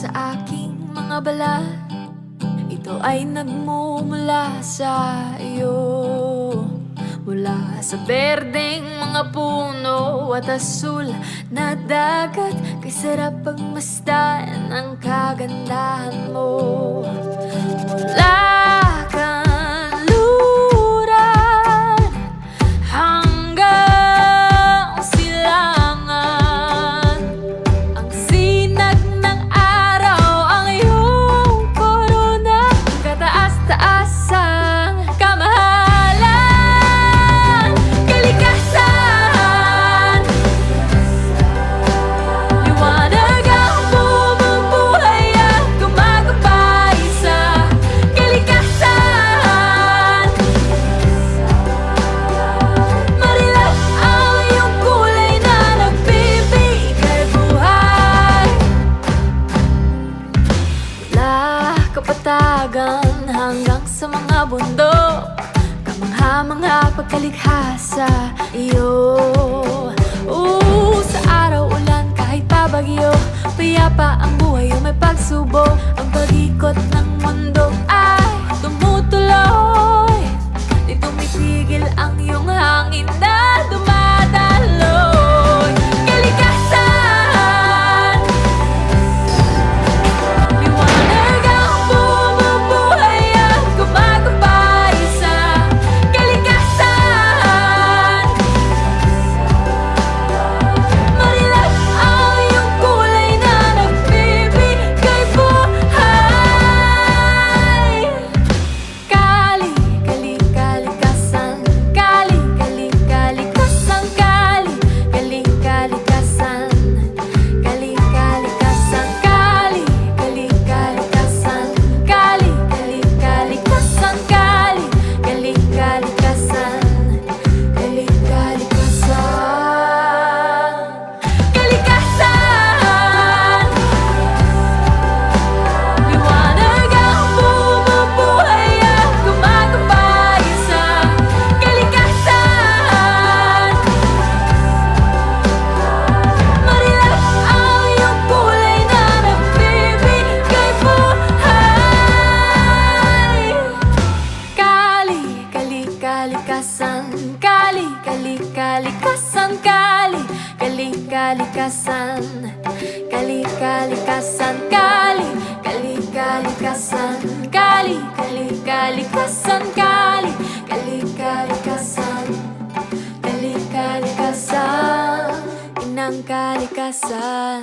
sa aking mga balat, ito ay nagmumula sa iyo. Mula sa berdeng mga puno at asul na dagat, kay sarap pagmasdan ang kagandahan mo. Mula kanluran hanggang silangan, ang sinag ng araw ang iyong korona, kataas-taasang kamahalan, kalikasan. Liwanag ang bumubuhay at gumagabay sa kalikasan. Marilap ang iyong kulay na nagbibigay buhay. Mula kapatagan hanggang sa mga bundok, kamangha-mangha pagkalikha sa iyo. Sa araw, ulan, kahit pa bagyo, payapa ang buhay o may pagsubok. Ang pag-ikot ng mundo ay tumutuloy, di tumitigil ang iyong hangin na dumadaloy. Kalikasan, liwanag ang bumubuhay at gumagabay sa kalikasan. Marilap ang iyong kulay na nagbibigay buhay. Kali, kali, kalikasan. Kali, kali, kalikasan. Kali, kali, kalikasan. Kali, kalikasan. Kali, kali, kalikasan. Kali, kali, kalikasan. Kali, kali, kalikasan. Kali, kalikasan. Kalikasan, liwanag ang bumubuhay at gumagabay sa kalikasan. Marilap ang iyong kulay na nagbibigay buhay. Kali, kali, kalikasan. Kali, kali, kalikasan. Kali, kali, kalikasan. Kali, kalikasan. Kali, kali, kalikasan. Kali, kali, kalikasan. Kali, kali, kalikasan. Kali, kalikasan. Inang kalikasan.